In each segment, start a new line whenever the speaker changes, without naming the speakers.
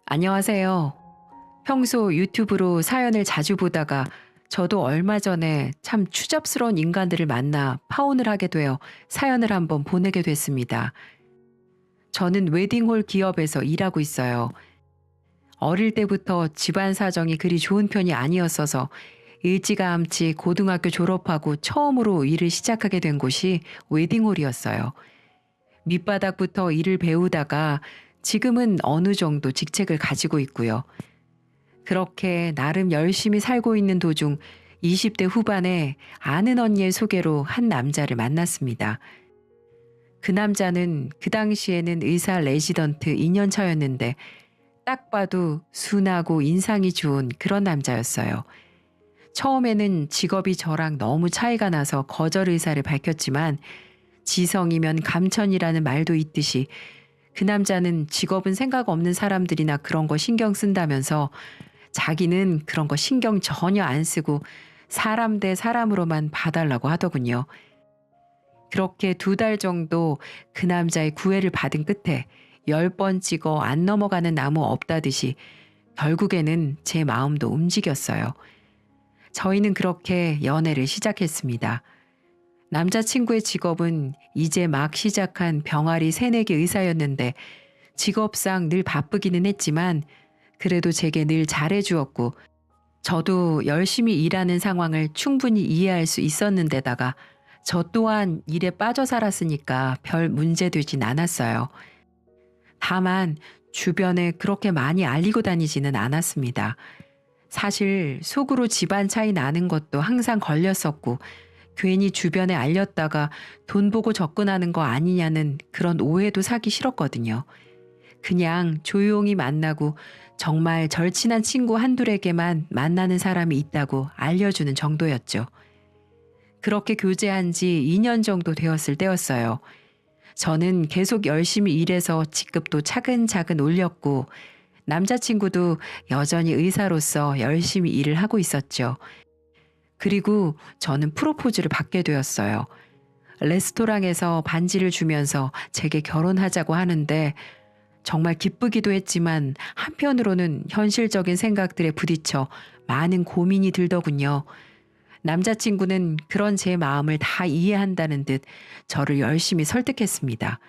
안녕하세요. 평소 유튜브로 사연을 자주 보다가 저도 얼마 전에 참 추잡스러운 인간들을 만나 파혼을 하게 되어 사연을 한번 보내게 됐습니다. 저는 웨딩홀 기업에서 일하고 있어요. 어릴 때부터 집안 사정이 그리 좋은 편이 아니었어서 일찌감치 고등학교 졸업하고 처음으로 일을 시작하게 된 곳이 웨딩홀이었어요. 밑바닥부터 일을 배우다가 지금은 어느 정도 직책을 가지고 있고요. 그렇게 나름 열심히 살고 있는 도중 20대 후반에 아는 언니의 소개로 한 남자를 만났습니다. 그 남자는 그 당시에는 의사 레지던트 2년 차였는데 딱 봐도 순하고 인상이 좋은 그런 남자였어요. 처음에는 직업이 저랑 너무 차이가 나서 거절 의사를 밝혔지만 지성이면 감천이라는 말도 있듯이 그 남자는 직업은 생각 없는 사람들이나 그런 거 신경 쓴다면서 자기는 그런 거 신경 전혀 안 쓰고 사람 대 사람으로만 봐달라고 하더군요. 그렇게 2달 정도 그 남자의 구애를 받은 끝에 10번 찍어 안 넘어가는 나무 없다듯이 결국에는 제 마음도 움직였어요. 저희는 그렇게 연애를 시작했습니다. 남자친구의 직업은 이제 막 시작한 병아리 새내기 의사였는데 직업상 늘 바쁘기는 했지만 그래도 제게 늘 잘해주었고 저도 열심히 일하는 상황을 충분히 이해할 수 있었는데다가 저 또한 일에 빠져 살았으니까 별 문제되진 않았어요. 다만 주변에 그렇게 많이 알리고 다니지는 않았습니다. 사실 속으로 집안 차이 나는 것도 항상 걸렸었고 괜히 주변에 알렸다가 돈 보고 접근하는 거 아니냐는 그런 오해도 사기 싫었거든요. 그냥 조용히 만나고 정말 절친한 친구 한둘에게만 만나는 사람이 있다고 알려주는 정도였죠. 그렇게 교제한 지 2년 정도 되었을 때였어요. 저는 계속 열심히 일해서 직급도 차근차근 올렸고 남자친구도 여전히 의사로서 열심히 일을 하고 있었죠. 그리고 저는 프로포즈를 받게 되었어요. 레스토랑에서 반지를 주면서 제게 결혼하자고 하는데 정말 기쁘기도 했지만 한편으로는 현실적인 생각들에 부딪혀 많은 고민이 들더군요. 남자친구는 그런 제 마음을 다 이해한다는 듯 저를 열심히 설득했습니다.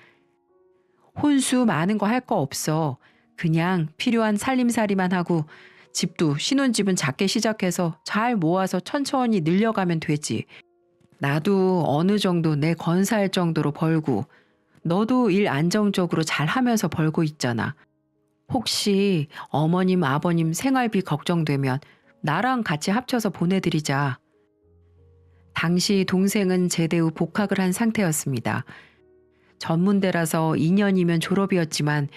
혼수 많은 거 할 거 없어. 그냥 필요한 살림살이만 하고 집도 신혼집은 작게 시작해서 잘 모아서 천천히 늘려가면 되지. 나도 어느 정도 내 건사할 정도로 벌고 너도 일 안정적으로 잘 하면서 벌고 있잖아. 혹시 어머님 아버님 생활비 걱정되면 나랑 같이 합쳐서 보내드리자. 당시 동생은 제대 후 복학을 한 상태였습니다. 전문대라서 2년이면 졸업이었지만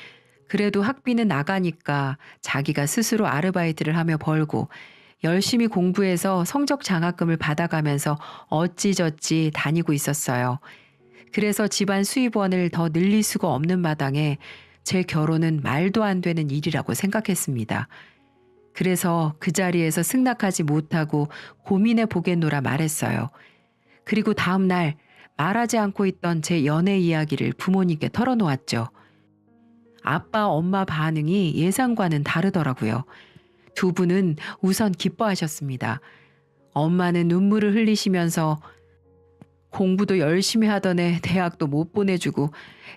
그래도 학비는 나가니까 자기가 스스로 아르바이트를 하며 벌고 열심히 공부해서 성적 장학금을 받아가면서 어찌저찌 다니고 있었어요. 그래서 집안 수입원을 더 늘릴 수가 없는 마당에 제 결혼은 말도 안 되는 일이라고 생각했습니다. 그래서 그 자리에서 승낙하지 못하고 고민해 보겠노라 말했어요. 그리고 다음 날 말하지 않고 있던 제 연애 이야기를 부모님께 털어놓았죠. 아빠, 엄마 반응이 예상과는 다르더라고요. 두 분은 우선 기뻐하셨습니다. 엄마는 눈물을 흘리시면서 공부도 열심히 하던 애 대학도 못 보내주고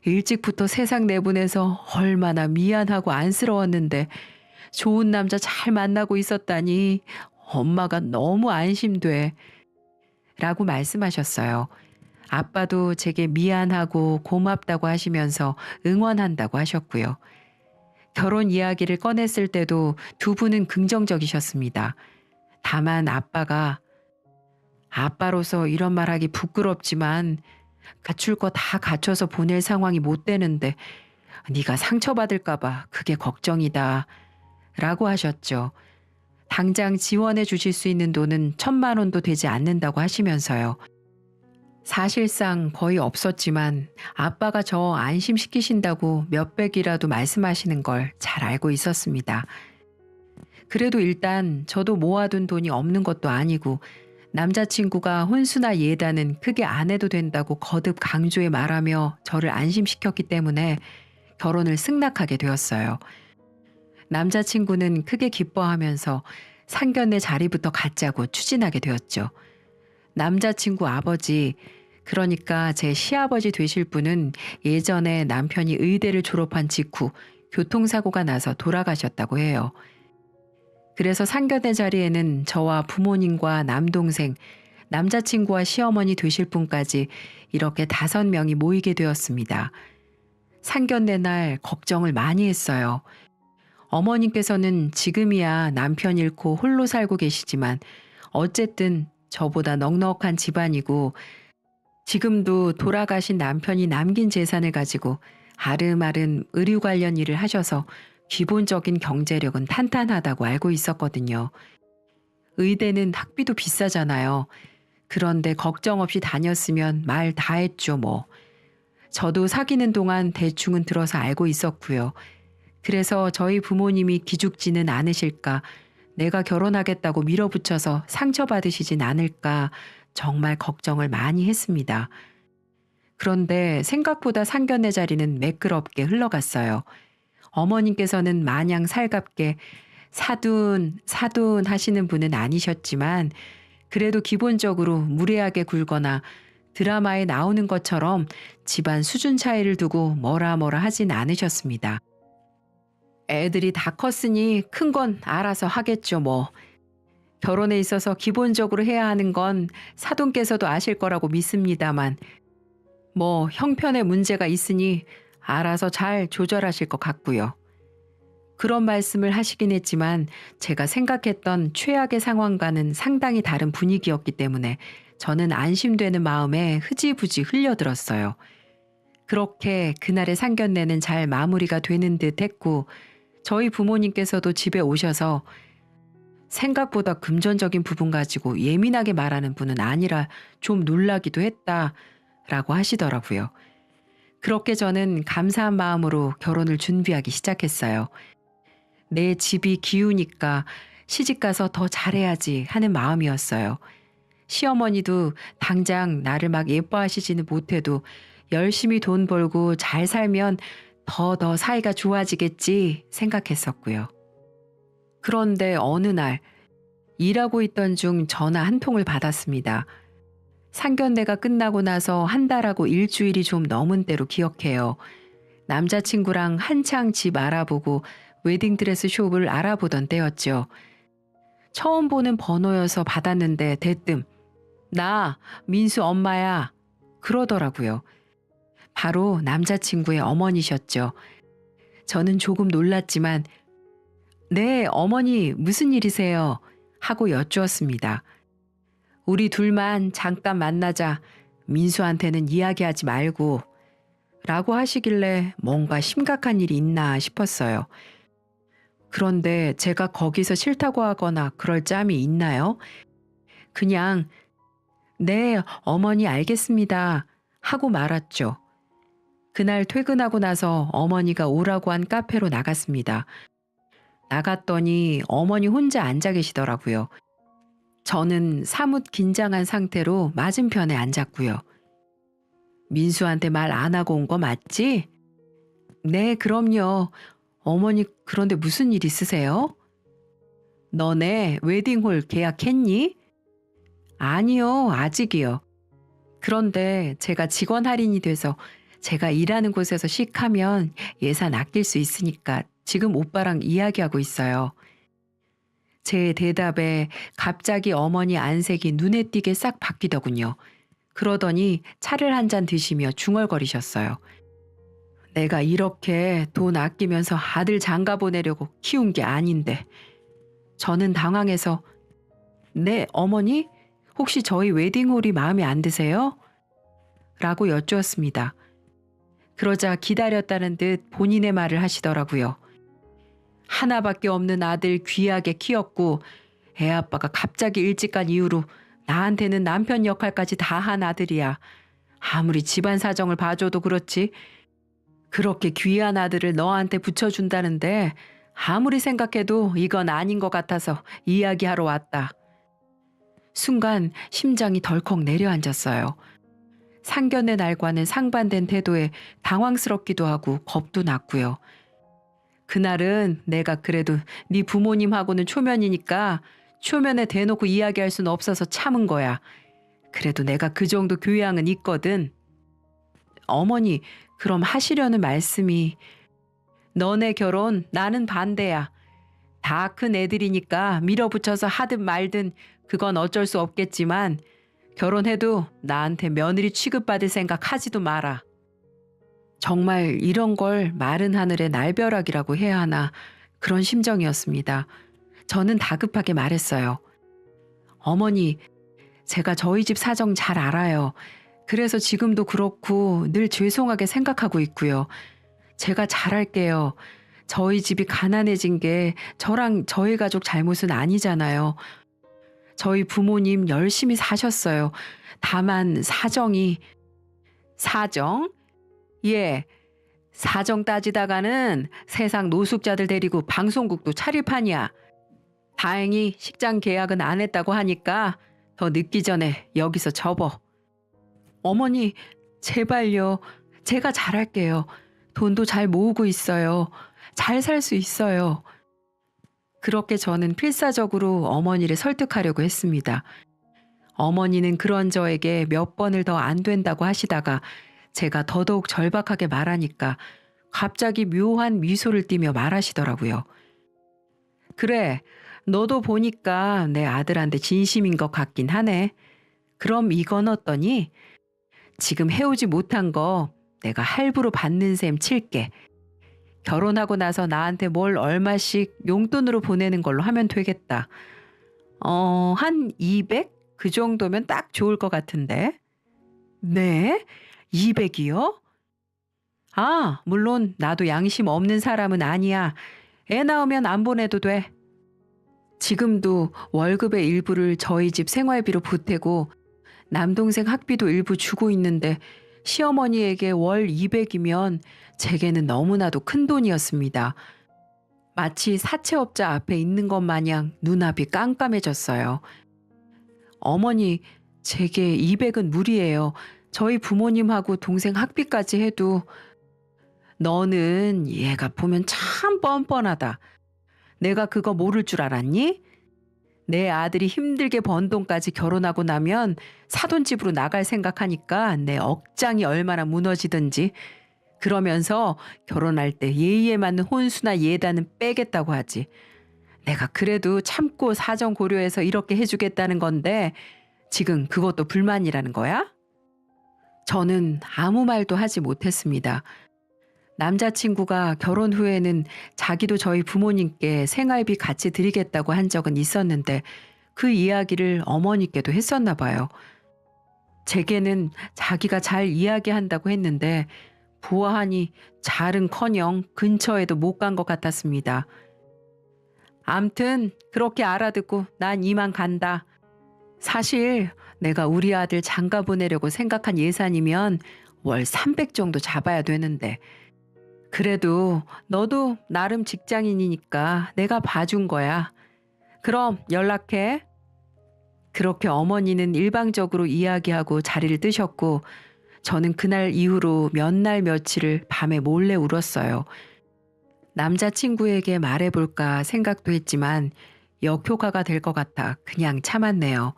일찍부터 세상 내보내서 얼마나 미안하고 안쓰러웠는데 좋은 남자 잘 만나고 있었다니 엄마가 너무 안심돼 라고 말씀하셨어요. 아빠도 제게 미안하고 고맙다고 하시면서 응원한다고 하셨고요. 결혼 이야기를 꺼냈을 때도 두 분은 긍정적이셨습니다. 다만 아빠가 아빠로서 이런 말하기 부끄럽지만 갖출 거 다 갖춰서 보낼 상황이 못 되는데 네가 상처받을까 봐 그게 걱정이다 라고 하셨죠. 당장 지원해 주실 수 있는 돈은 1,000만 원도 되지 않는다고 하시면서요. 사실상 거의 없었지만 아빠가 저 안심시키신다고 몇백이라도 말씀하시는 걸 잘 알고 있었습니다. 그래도 일단 저도 모아둔 돈이 없는 것도 아니고 남자친구가 혼수나 예단은 크게 안 해도 된다고 거듭 강조해 말하며 저를 안심시켰기 때문에 결혼을 승낙하게 되었어요. 남자친구는 크게 기뻐하면서 상견례 자리부터 갖자고 추진하게 되었죠. 남자친구 아버지, 그러니까 제 시아버지 되실 분은 예전에 남편이 의대를 졸업한 직후 교통사고가 나서 돌아가셨다고 해요. 그래서 상견례 자리에는 저와 부모님과 남동생, 남자친구와 시어머니 되실 분까지 이렇게 5명이 모이게 되었습니다. 상견례 날 걱정을 많이 했어요. 어머님께서는 지금이야 남편 잃고 홀로 살고 계시지만 어쨌든 저보다 넉넉한 집안이고 지금도 돌아가신 남편이 남긴 재산을 가지고 아름아름 의류 관련 일을 하셔서 기본적인 경제력은 탄탄하다고 알고 있었거든요. 의대는 학비도 비싸잖아요. 그런데 걱정 없이 다녔으면 말 다 했죠 뭐. 저도 사귀는 동안 대충은 들어서 알고 있었고요. 그래서 저희 부모님이 기죽지는 않으실까, 내가 결혼하겠다고 밀어붙여서 상처받으시진 않을까 정말 걱정을 많이 했습니다. 그런데 생각보다 상견례 자리는 매끄럽게 흘러갔어요. 어머님께서는 마냥 살갑게 사돈, 사돈 하시는 분은 아니셨지만 그래도 기본적으로 무례하게 굴거나 드라마에 나오는 것처럼 집안 수준 차이를 두고 뭐라 하진 않으셨습니다. 애들이 다 컸으니 큰 건 알아서 하겠죠 뭐. 결혼에 있어서 기본적으로 해야 하는 건 사돈께서도 아실 거라고 믿습니다만 뭐 형편에 문제가 있으니 알아서 잘 조절하실 것 같고요. 그런 말씀을 하시긴 했지만 제가 생각했던 최악의 상황과는 상당히 다른 분위기였기 때문에 저는 안심되는 마음에 흐지부지 흘려들었어요. 그렇게 그날의 상견례는 잘 마무리가 되는 듯 했고 저희 부모님께서도 집에 오셔서 생각보다 금전적인 부분 가지고 예민하게 말하는 분은 아니라 좀 놀라기도 했다라고 하시더라고요. 그렇게 저는 감사한 마음으로 결혼을 준비하기 시작했어요. 내 집이 기우니까 시집가서 더 잘해야지 하는 마음이었어요. 시어머니도 당장 나를 막 예뻐하시지는 못해도 열심히 돈 벌고 잘 살면 더 사이가 좋아지겠지 생각했었고요. 그런데 어느 날 일하고 있던 중 전화 한 통을 받았습니다. 상견례가 끝나고 나서 한 달하고 일주일이 좀 넘은 때로 기억해요. 남자친구랑 한창 집 알아보고 웨딩드레스 숍을 알아보던 때였죠. 처음 보는 번호여서 받았는데 대뜸 나 민수 엄마야 그러더라고요. 바로 남자친구의 어머니셨죠. 저는 조금 놀랐지만 네 어머니 무슨 일이세요? 하고 여쭈었습니다. 우리 둘만 잠깐 만나자. 민수한테는 이야기하지 말고 라고 하시길래 뭔가 심각한 일이 있나 싶었어요. 그런데 제가 거기서 싫다고 하거나 그럴 짬이 있나요? 그냥 네 어머니 알겠습니다 하고 말았죠. 그날 퇴근하고 나서 어머니가 오라고 한 카페로 나갔습니다. 나갔더니 어머니 혼자 앉아 계시더라고요. 저는 사뭇 긴장한 상태로 맞은편에 앉았고요. 민수한테 말 안 하고 온 거 맞지? 네, 그럼요. 어머니 그런데 무슨 일 있으세요? 너네 웨딩홀 계약했니? 아니요, 아직이요. 그런데 제가 직원 할인이 돼서 제가 일하는 곳에서 씩하면 예산 아낄 수 있으니까 지금 오빠랑 이야기하고 있어요. 제 대답에 갑자기 어머니 안색이 눈에 띄게 싹 바뀌더군요. 그러더니 차를 한 잔 드시며 중얼거리셨어요. 내가 이렇게 돈 아끼면서 아들 장가 보내려고 키운 게 아닌데. 저는 당황해서 네, 어머니? 혹시 저희 웨딩홀이 마음에 안 드세요? 라고 여쭈었습니다. 그러자 기다렸다는 듯 본인의 말을 하시더라고요. 하나밖에 없는 아들 귀하게 키웠고 애 아빠가 갑자기 일찍 간 이후로 나한테는 남편 역할까지 다 한 아들이야. 아무리 집안 사정을 봐줘도 그렇지. 그렇게 귀한 아들을 너한테 붙여준다는데 아무리 생각해도 이건 아닌 것 같아서 이야기하러 왔다. 순간 심장이 덜컥 내려앉았어요. 상견례 날과는 상반된 태도에 당황스럽기도 하고 겁도 났고요. 그날은 내가 그래도 네 부모님하고는 초면이니까 초면에 대놓고 이야기할 수는 없어서 참은 거야. 그래도 내가 그 정도 교양은 있거든. 어머니, 그럼 하시려는 말씀이 너네 결혼 나는 반대야. 다 큰 애들이니까 밀어붙여서 하든 말든 그건 어쩔 수 없겠지만 결혼해도 나한테 며느리 취급받을 생각 하지도 마라. 정말 이런 걸 마른 하늘의 날벼락이라고 해야 하나 그런 심정이었습니다. 저는 다급하게 말했어요. 어머니, 제가 저희 집 사정 잘 알아요. 그래서 지금도 그렇고 늘 죄송하게 생각하고 있고요. 제가 잘할게요. 저희 집이 가난해진 게 저랑 저희 가족 잘못은 아니잖아요. 저희 부모님 열심히 사셨어요. 다만 사정? 예. 사정 따지다가는 세상 노숙자들 데리고 방송국도 차릴 판이야. 다행히 식장 계약은 안 했다고 하니까 더 늦기 전에 여기서 접어. 어머니, 제발요. 제가 잘할게요. 돈도 잘 모으고 있어요. 잘 살 수 있어요. 그렇게 저는 필사적으로 어머니를 설득하려고 했습니다. 어머니는 그런 저에게 몇 번을 더 안 된다고 하시다가 제가 더더욱 절박하게 말하니까 갑자기 묘한 미소를 띠며 말하시더라고요. 그래, 너도 보니까 내 아들한테 진심인 것 같긴 하네. 그럼 이건 어떠니? 지금 해오지 못한 거 내가 할부로 받는 셈 칠게. 결혼하고 나서 나한테 뭘 얼마씩 용돈으로 보내는 걸로 하면 되겠다. 한 200? 그 정도면 딱 좋을 것 같은데. 네? 200이요? 아, 물론 나도 양심 없는 사람은 아니야. 애 낳으면 안 보내도 돼. 지금도 월급의 일부를 저희 집 생활비로 보태고 남동생 학비도 일부 주고 있는데 시어머니에게 월 200이면 제게는 너무나도 큰 돈이었습니다. 마치 사채업자 앞에 있는 것 마냥 눈앞이 깜깜해졌어요. 어머니, 제게 200은 무리예요. 저희 부모님하고 동생 학비까지 해도 너는 얘가 보면 참 뻔뻔하다. 내가 그거 모를 줄 알았니? 내 아들이 힘들게 번 돈까지 결혼하고 나면 사돈집으로 나갈 생각하니까 내 억장이 얼마나 무너지든지 그러면서 결혼할 때 예의에 맞는 혼수나 예단은 빼겠다고 하지. 내가 그래도 참고 사정 고려해서 이렇게 해주겠다는 건데 지금 그것도 불만이라는 거야? 저는 아무 말도 하지 못했습니다. 남자친구가 결혼 후에는 자기도 저희 부모님께 생활비 같이 드리겠다고 한 적은 있었는데 그 이야기를 어머니께도 했었나 봐요. 제게는 자기가 잘 이야기한다고 했는데 보아하니 잘은커녕 근처에도 못 간 것 같았습니다. 암튼 그렇게 알아듣고 난 이만 간다. 사실 내가 우리 아들 장가 보내려고 생각한 예산이면 월 300 정도 잡아야 되는데 그래도 너도 나름 직장인이니까 내가 봐준 거야. 그럼 연락해. 그렇게 어머니는 일방적으로 이야기하고 자리를 뜨셨고 저는 그날 이후로 몇 날 며칠을 밤에 몰래 울었어요. 남자친구에게 말해볼까 생각도 했지만 역효과가 될 것 같아 그냥 참았네요.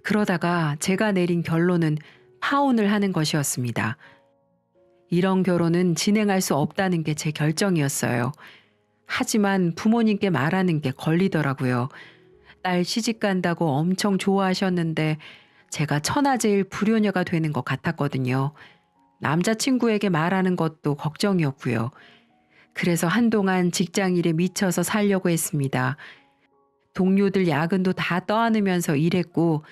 그러다가 제가 내린 결론은 파혼을 하는 것이었습니다. 이런 결혼은 진행할 수 없다는 게 제 결정이었어요. 하지만 부모님께 말하는 게 걸리더라고요. 딸 시집 간다고 엄청 좋아하셨는데 제가 천하제일 불효녀가 되는 것 같았거든요. 남자친구에게 말하는 것도 걱정이었고요. 그래서 한동안 직장일에 미쳐서 살려고 했습니다. 동료들 야근도 다 떠안으면서 일했고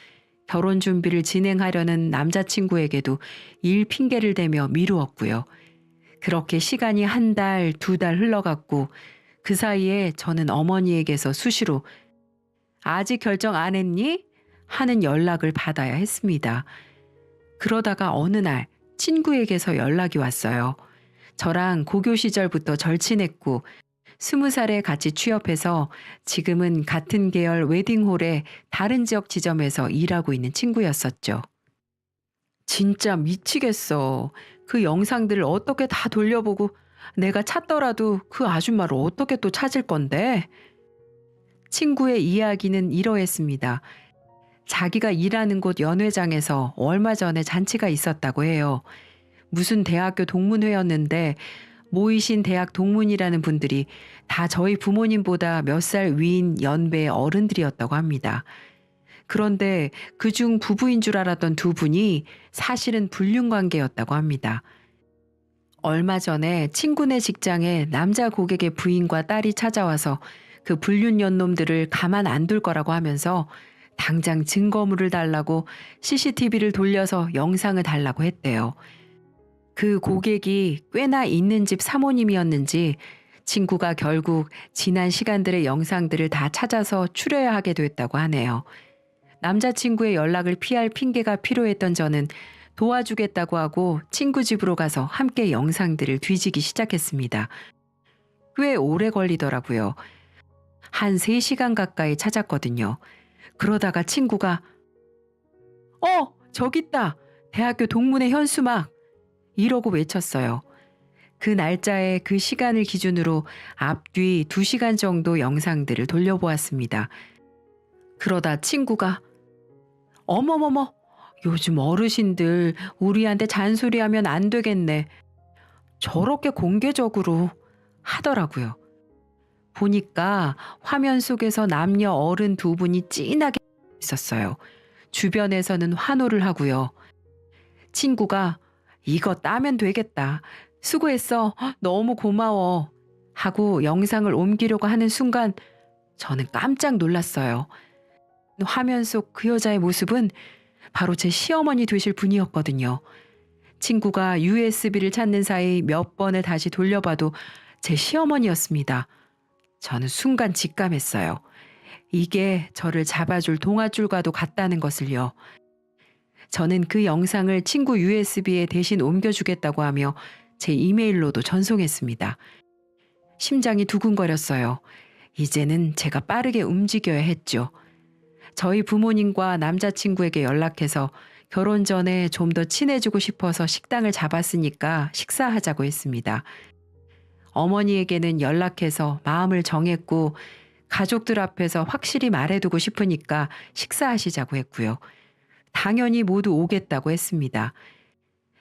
결혼 준비를 진행하려는 남자친구에게도 일 핑계를 대며 미루었고요. 그렇게 시간이 한 달, 2달 흘러갔고 그 사이에 저는 어머니에게서 수시로 아직 결정 안 했니? 하는 연락을 받아야 했습니다. 그러다가 어느 날 친구에게서 연락이 왔어요. 저랑 고교 시절부터 절친했고 20살에 같이 취업해서 지금은 같은 계열 웨딩홀의 다른 지역 지점에서 일하고 있는 친구였었죠. 진짜 미치겠어. 그 영상들을 어떻게 다 돌려보고 내가 찾더라도 그 아줌마를 어떻게 또 찾을 건데? 친구의 이야기는 이러했습니다. 자기가 일하는 곳 연회장에서 얼마 전에 잔치가 있었다고 해요. 무슨 대학교 동문회였는데 모이신 대학 동문이라는 분들이 다 저희 부모님보다 몇 살 위인 연배의 어른들이었다고 합니다. 그런데 그중 부부인 줄 알았던 두 분이 사실은 불륜 관계였다고 합니다. 얼마 전에 친구네 직장에 남자 고객의 부인과 딸이 찾아와서 그 불륜 연놈들을 가만 안 둘 거라고 하면서 당장 증거물을 달라고 CCTV를 돌려서 영상을 달라고 했대요. 그 고객이 꽤나 있는 집 사모님이었는지 친구가 결국 지난 시간들의 영상들을 다 찾아서 추려야 하게 됐다고 하네요. 남자친구의 연락을 피할 핑계가 필요했던 저는 도와주겠다고 하고 친구 집으로 가서 함께 영상들을 뒤지기 시작했습니다. 꽤 오래 걸리더라고요. 한 3시간 가까이 찾았거든요. 그러다가 친구가 저기 있다. 대학교 동문회 현수막. 이러고 외쳤어요. 그 날짜에 그 시간을 기준으로 앞뒤 2시간 정도 영상들을 돌려보았습니다. 그러다 친구가 어머머머, 요즘 어르신들 우리한테 잔소리하면 안 되겠네. 저렇게 공개적으로 하더라고요. 보니까 화면 속에서 남녀 어른 두 분이 찐하게 있었어요. 주변에서는 환호를 하고요. 친구가 이거 따면 되겠다. 수고했어. 너무 고마워. 하고 영상을 옮기려고 하는 순간 저는 깜짝 놀랐어요. 화면 속 그 여자의 모습은 바로 제 시어머니 되실 분이었거든요. 친구가 USB를 찾는 사이 몇 번을 다시 돌려봐도 제 시어머니였습니다. 저는 순간 직감했어요. 이게 저를 잡아줄 동아줄과도 같다는 것을요. 저는 그 영상을 친구 USB에 대신 옮겨주겠다고 하며 제 이메일로도 전송했습니다. 심장이 두근거렸어요. 이제는 제가 빠르게 움직여야 했죠. 저희 부모님과 남자친구에게 연락해서 결혼 전에 좀 더 친해지고 싶어서 식당을 잡았으니까 식사하자고 했습니다. 어머니에게는 연락해서 마음을 정했고 가족들 앞에서 확실히 말해두고 싶으니까 식사하시자고 했고요. 당연히 모두 오겠다고 했습니다.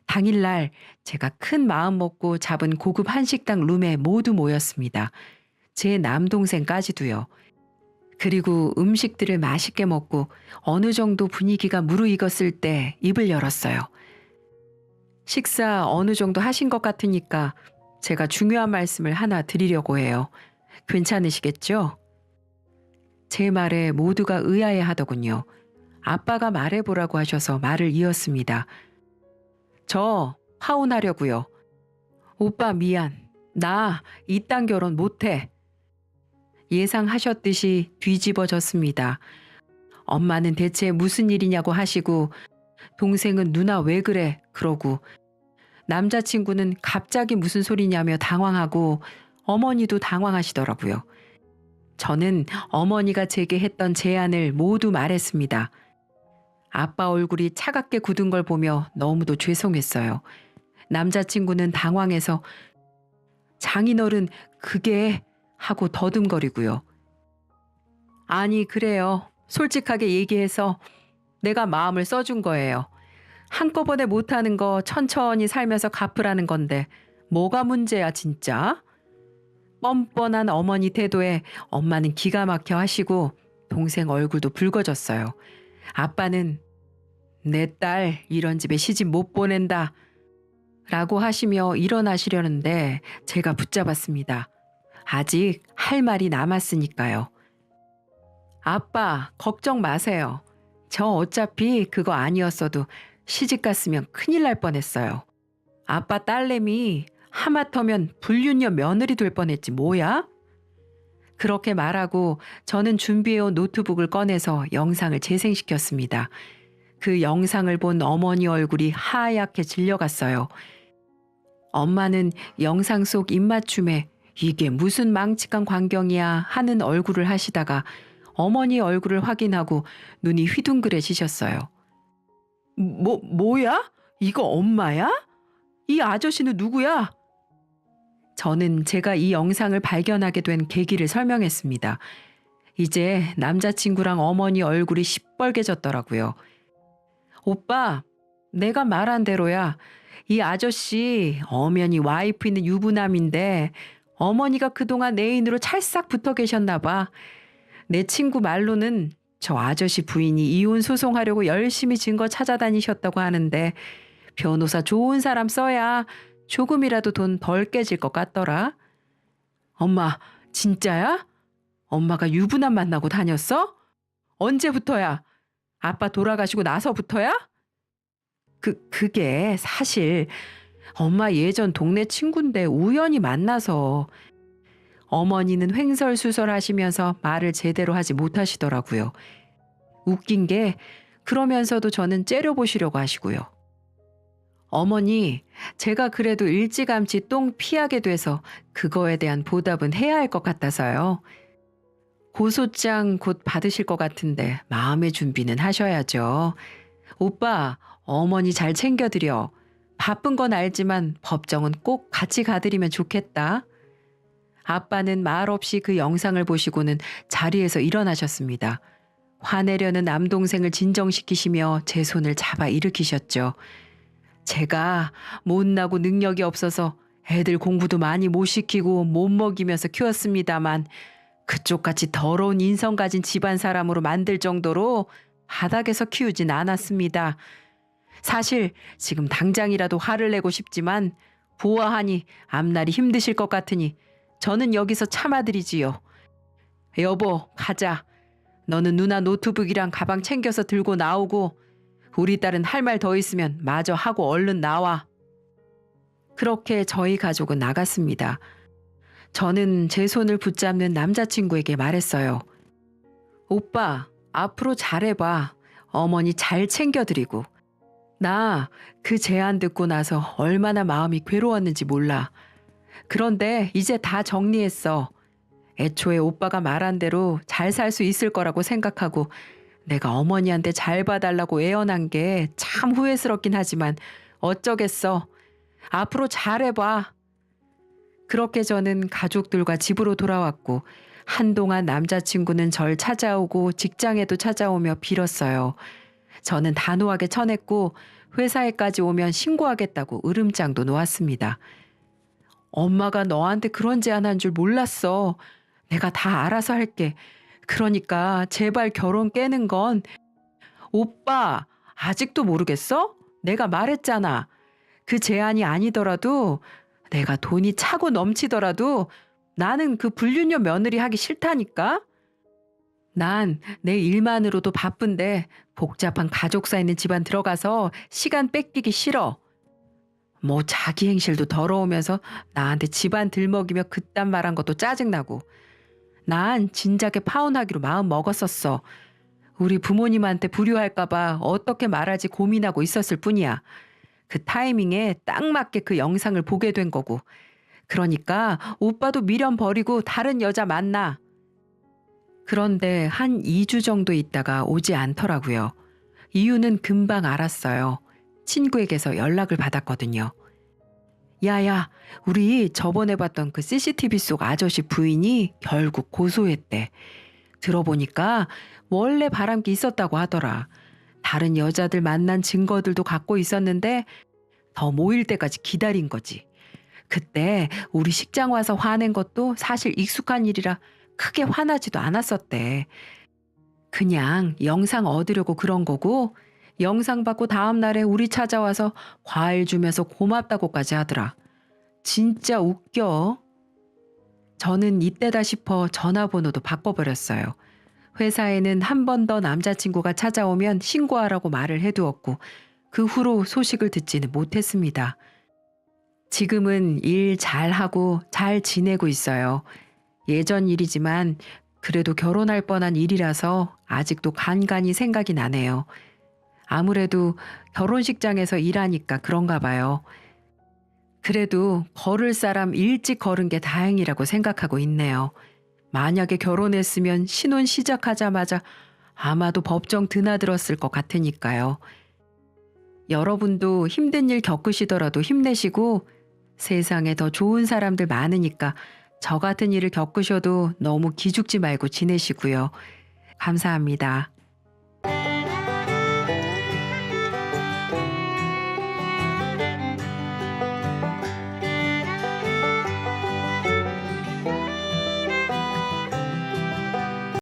당일날 제가 큰 마음 먹고 잡은 고급 한식당 룸에 모두 모였습니다. 제 남동생까지도요. 그리고 음식들을 맛있게 먹고 어느 정도 분위기가 무르익었을 때 입을 열었어요. 식사 어느 정도 하신 것 같으니까 제가 중요한 말씀을 하나 드리려고 해요. 괜찮으시겠죠? 제 말에 모두가 의아해 하더군요. 아빠가 말해보라고 하셔서 말을 이었습니다. 저 파혼하려고요. 오빠 미안. 나 이딴 결혼 못해. 예상하셨듯이 뒤집어졌습니다. 엄마는 대체 무슨 일이냐고 하시고 동생은 누나 왜 그래 그러고 남자친구는 갑자기 무슨 소리냐며 당황하고 어머니도 당황하시더라고요. 저는 어머니가 제게 했던 제안을 모두 말했습니다. 아빠 얼굴이 차갑게 굳은 걸 보며 너무도 죄송했어요. 남자친구는 당황해서 장인어른 그게 하고 더듬거리고요. 아니 그래요. 솔직하게 얘기해서 내가 마음을 써준 거예요. 한꺼번에 못하는 거 천천히 살면서 갚으라는 건데 뭐가 문제야 진짜? 뻔뻔한 어머니 태도에 엄마는 기가 막혀 하시고 동생 얼굴도 붉어졌어요. 아빠는 내 딸 이런 집에 시집 못 보낸다 라고 하시며 일어나시려는데 제가 붙잡았습니다. 아직 할 말이 남았으니까요. 아빠 걱정 마세요. 저 어차피 그거 아니었어도 시집 갔으면 큰일 날 뻔했어요. 아빠 딸내미 하마터면 불륜녀 며느리 될 뻔했지 뭐야? 그렇게 말하고 저는 준비해온 노트북을 꺼내서 영상을 재생시켰습니다. 그 영상을 본 어머니 얼굴이 하얗게 질려갔어요. 엄마는 영상 속 입맞춤에 이게 무슨 망측한 광경이야 하는 얼굴을 하시다가 어머니 얼굴을 확인하고 눈이 휘둥그레지셨어요. 뭐야? 이거 엄마야? 이 아저씨는 누구야? 저는 제가 이 영상을 발견하게 된 계기를 설명했습니다. 이제 남자친구랑 어머니 얼굴이 시뻘개졌더라고요. 오빠, 내가 말한 대로야. 이 아저씨 엄연히 와이프 있는 유부남인데 어머니가 그동안 내 애인으로 찰싹 붙어 계셨나 봐. 내 친구 말로는 저 아저씨 부인이 이혼 소송하려고 열심히 증거 찾아다니셨다고 하는데 변호사 좋은 사람 써야 조금이라도 돈 덜 깨질 것 같더라. 엄마, 진짜야? 엄마가 유부남 만나고 다녔어? 언제부터야? 아빠 돌아가시고 나서부터야? 그게 사실 엄마 예전 동네 친구인데 우연히 만나서 어머니는 횡설수설 하시면서 말을 제대로 하지 못하시더라고요. 웃긴 게 그러면서도 저는 째려보시려고 하시고요. 어머니, 제가 그래도 일찌감치 똥 피하게 돼서 그거에 대한 보답은 해야 할 것 같아서요. 고소장 곧 받으실 것 같은데 마음의 준비는 하셔야죠. 오빠, 어머니 잘 챙겨드려. 바쁜 건 알지만 법정은 꼭 같이 가드리면 좋겠다. 아빠는 말없이 그 영상을 보시고는 자리에서 일어나셨습니다. 화내려는 남동생을 진정시키시며 제 손을 잡아 일으키셨죠. 제가 못나고 능력이 없어서 애들 공부도 많이 못 시키고 못 먹이면서 키웠습니다만 그쪽같이 더러운 인성 가진 집안 사람으로 만들 정도로 바닥에서 키우진 않았습니다. 사실 지금 당장이라도 화를 내고 싶지만 보아하니 앞날이 힘드실 것 같으니 저는 여기서 참아드리지요. 여보, 가자. 너는 누나 노트북이랑 가방 챙겨서 들고 나오고 우리 딸은 할 말 더 있으면 마저 하고 얼른 나와. 그렇게 저희 가족은 나갔습니다. 저는 제 손을 붙잡는 남자친구에게 말했어요. 오빠, 앞으로 잘해봐. 어머니 잘 챙겨드리고. 나 그 제안 듣고 나서 얼마나 마음이 괴로웠는지 몰라. 그런데 이제 다 정리했어. 애초에 오빠가 말한 대로 잘 살 수 있을 거라고 생각하고 내가 어머니한테 잘 봐달라고 애원한 게 참 후회스럽긴 하지만 어쩌겠어. 앞으로 잘해봐. 그렇게 저는 가족들과 집으로 돌아왔고 한동안 남자친구는 절 찾아오고 직장에도 찾아오며 빌었어요. 저는 단호하게 쳐냈고 회사에까지 오면 신고하겠다고 으름장도 놓았습니다. 엄마가 너한테 그런 제안한 줄 몰랐어. 내가 다 알아서 할게. 그러니까 제발 결혼 깨는 건. 오빠, 아직도 모르겠어? 내가 말했잖아. 그 제안이 아니더라도 내가 돈이 차고 넘치더라도 나는 그 불륜녀 며느리 하기 싫다니까? 난 내 일만으로도 바쁜데 복잡한 가족사 있는 집안 들어가서 시간 뺏기기 싫어. 뭐 자기 행실도 더러우면서 나한테 집안 들먹이며 그딴 말한 것도 짜증나고. 난 진작에 파혼하기로 마음 먹었었어. 우리 부모님한테 불효할까봐 어떻게 말할지 고민하고 있었을 뿐이야. 그 타이밍에 딱 맞게 그 영상을 보게 된 거고. 그러니까 오빠도 미련 버리고 다른 여자 만나. 그런데 한 2주 정도 있다가 오지 않더라고요. 이유는 금방 알았어요. 친구에게서 연락을 받았거든요. 야야, 우리 저번에 봤던 그 CCTV 속 아저씨 부인이 결국 고소했대. 들어보니까 원래 바람기 있었다고 하더라. 다른 여자들 만난 증거들도 갖고 있었는데 더 모일 때까지 기다린 거지. 그때 우리 식장 와서 화낸 것도 사실 익숙한 일이라 크게 화나지도 않았었대. 그냥 영상 얻으려고 그런 거고 영상 받고 다음 날에 우리 찾아와서 과일 주면서 고맙다고까지 하더라. 진짜 웃겨. 저는 이때다 싶어 전화번호도 바꿔버렸어요. 회사에는 한 번 더 남자친구가 찾아오면 신고하라고 말을 해두었고 그 후로 소식을 듣지는 못했습니다. 지금은 일 잘하고 잘 지내고 있어요. 예전 일이지만 그래도 결혼할 뻔한 일이라서 아직도 간간히 생각이 나네요. 아무래도 결혼식장에서 일하니까 그런가 봐요. 그래도 걸을 사람 일찍 걸은 게 다행이라고 생각하고 있네요. 만약에 결혼했으면 신혼 시작하자마자 아마도 법정 드나들었을 것 같으니까요. 여러분도 힘든 일 겪으시더라도 힘내시고 세상에 더 좋은 사람들 많으니까 저 같은 일을 겪으셔도 너무 기죽지 말고 지내시고요. 감사합니다.